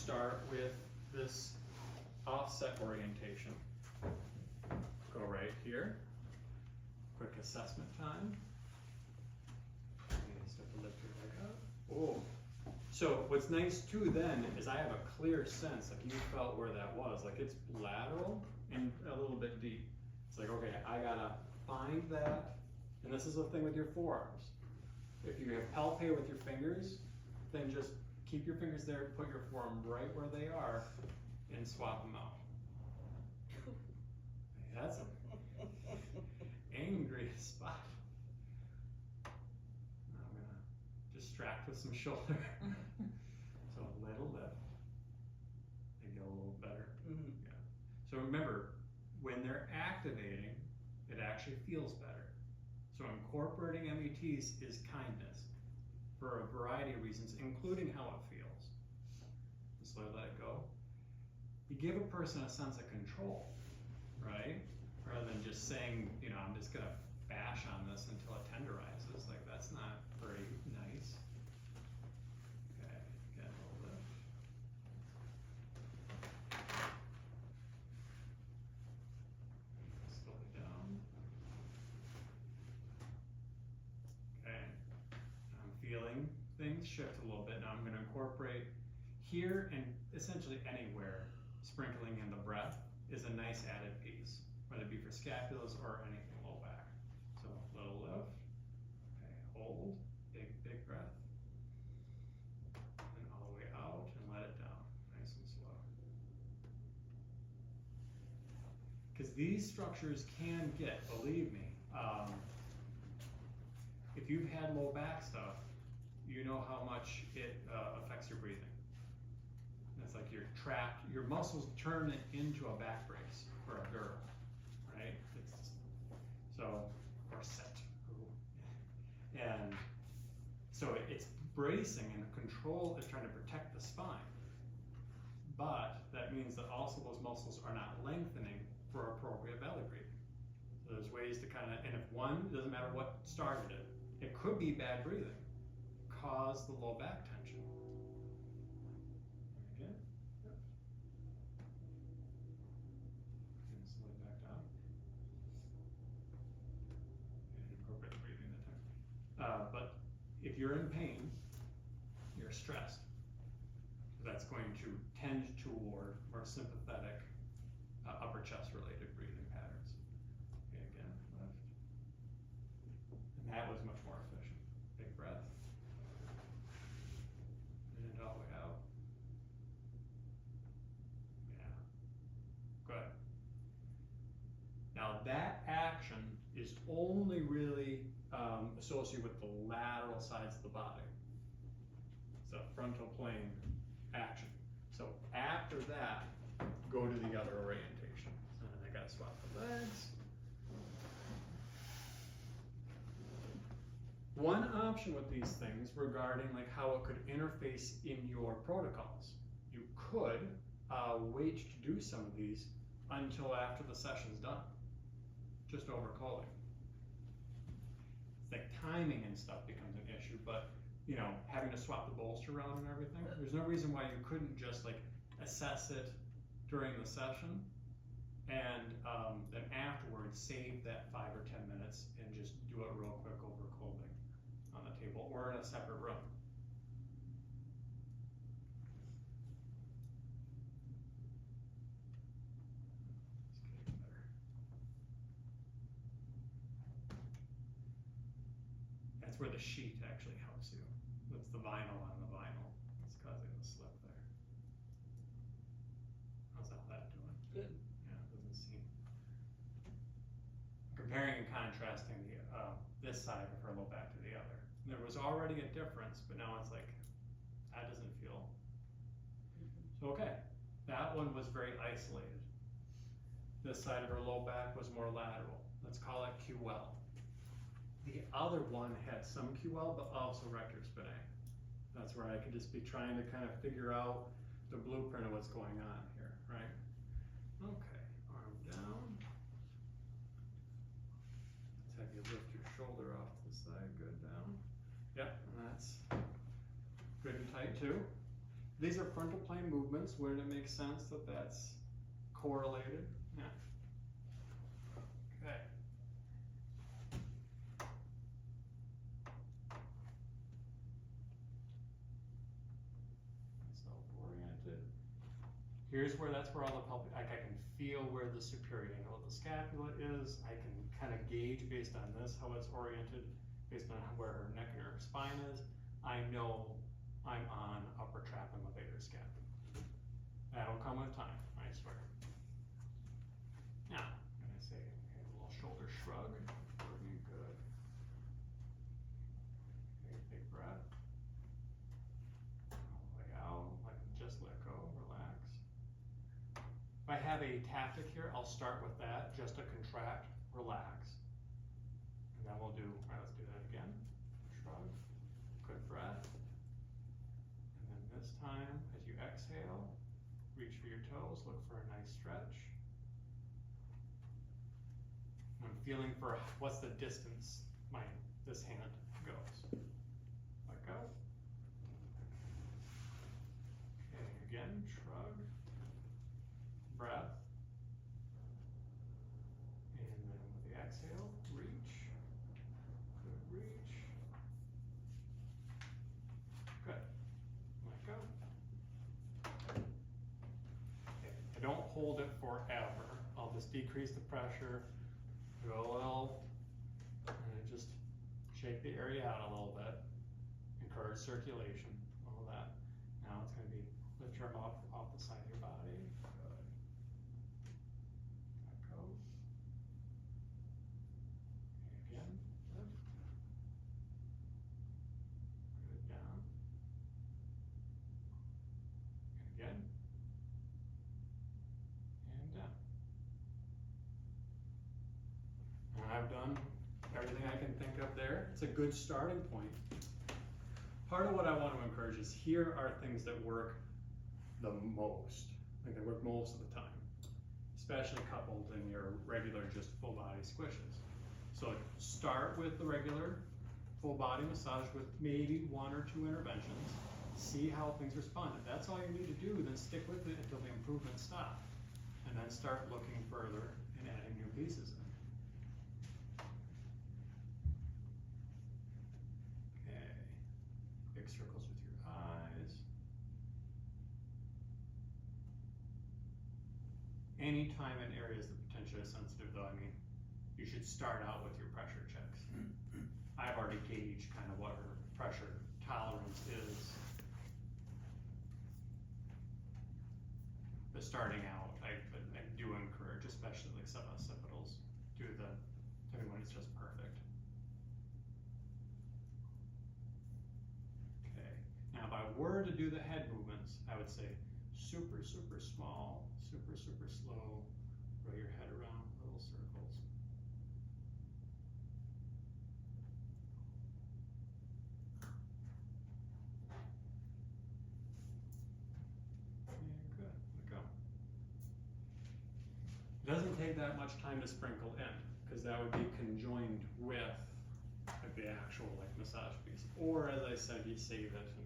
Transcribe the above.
start with this offset orientation. Go right here. Quick assessment time. You start to lift your leg up. Oh. So what's nice too then is I have a clear sense, like you felt where that was, like it's lateral and a little bit deep. It's like, okay, I gotta find that. And this is the thing with your forearms. If you have palpate with your fingers, then just keep your fingers there, put your forearm right where they are, and swap them out. That's an angry spot. I'm gonna distract with some shoulder. So a little lift. Maybe a little better. Mm-hmm. Yeah. So remember, when they're activating, it actually feels better. So incorporating METs is kindness for a variety of reasons, including how it feels. Just let it go. You give a person a sense of control, right? Rather than just saying, you know, I'm just gonna bash on this until it tenderizes. Like that's not very nice. Okay, get a little lift. Slow it down. Okay, I'm feeling things shift a little bit. Now I'm gonna incorporate here and essentially anywhere, sprinkling in the breath is a nice added piece, whether it be for scapulas or anything low back. So little lift, okay, hold, big breath, and all the way out and let it down, nice and slow. Because these structures can get, believe me, if you've had low back stuff, you know how much it affects your breathing. It's like you're trapped, your muscles turn it into a back brace for a girl, right? Or set. And so it's bracing and control is trying to protect the spine. But that means that also those muscles are not lengthening for appropriate belly breathing. So there's ways to kind of, and if one, doesn't matter what started it, it could be bad breathing, cause the low back tension. Again, yep. And slow it back down. And incorporate the breathing that time. But if you're in pain, you're stressed. That's going to tend toward more sympathetic upper chest related breathing patterns. Okay, again, lift. And that was much more efficient. Big breath. And all the way out. Yeah. Good. Now that action is only really associated with the lateral sides of the body. So frontal plane action. So after that, go to the other orientation. And I gotta swap the legs. One option with these things regarding like how it could interface in your protocols, you could wait to do some of these until after the session's done, just over calling. It's like timing and stuff becomes an issue, but you know, having to swap the bolster around and everything, there's no reason why you couldn't just like assess it during the session and then afterwards save that 5 or 10 minutes and just do it real quick over clothing on the table or in a separate room. It's getting better. That's where the sheet actually helps you. That's the vinyl on the vinyl. It's causing the slip there. How's that doing? Good. Yeah, it doesn't seem. Comparing and contrasting the this side of her low back to the other. There was already a difference, but now it's like that doesn't feel. So okay, that one was very isolated. This side of her low back was more lateral. Let's call it QL. The other one had some QL, but also rectus spinae. That's where I could just be trying to kind of figure out the blueprint of what's going on here, right? Okay, arm down. Let's have you lift your shoulder off to the side, good down. Yep, and that's good and tight too. These are frontal plane movements where it makes sense that that's correlated. Yeah. Okay. Self-oriented. Here's where that's where all the pelvic, like I can feel where the superior angle of the scapula is. I can kind of gauge based on this how it's oriented, based on where her neck and her spine is. I know I'm on upper trapezoidal scapula. That'll come with time, I swear. Now, I'm gonna say okay, a little shoulder shrug. Working good. Okay, big breath. All the way out. Just let go. Relax. If I have a tactic here, I'll start with that, just to contract, relax. And then we'll do, all right, let's do that again. Shrug. Good breath. And then this time, as you exhale, reach for your toes, look for a nice stretch. I'm feeling for what's the distance this hand goes. Let go. Okay, again, shrug. Breath. And then with the exhale, reach. Good reach. Good. Let go. Okay. I don't hold it forever. I'll just decrease the pressure. Go a little, and just shake the area out a little bit. Encourage circulation, all of that. Now it's going to be lift your arm off the side of your body. Good. That goes. Okay, again, lift. Good, down. And again. And down. I've done everything I can think of there. It's a good starting point. Part of what I want to encourage is here are things that work the most. Like they work most of the time, especially coupled in your regular just full body squishes. So start with the regular full body massage with maybe 1 or 2 interventions. See how things respond. If that's all you need to do, then stick with it until the improvements stop. And then start looking further and adding new pieces in. Big circles with your eyes. Anytime in areas that potentially are sensitive though, I mean, you should start out with your pressure checks. I've already gauged kind of what her pressure tolerance is. But starting out, I do encourage, especially like some occipitals, do the, tell me when it's just perfect. Now, if I were to do the head movements, I would say super, super small, super, super slow. Roll your head around, little circles. And good, let go. It doesn't take that much time to sprinkle in, because that would be conjoined with like the actual like massage piece. Or as I said, you save it and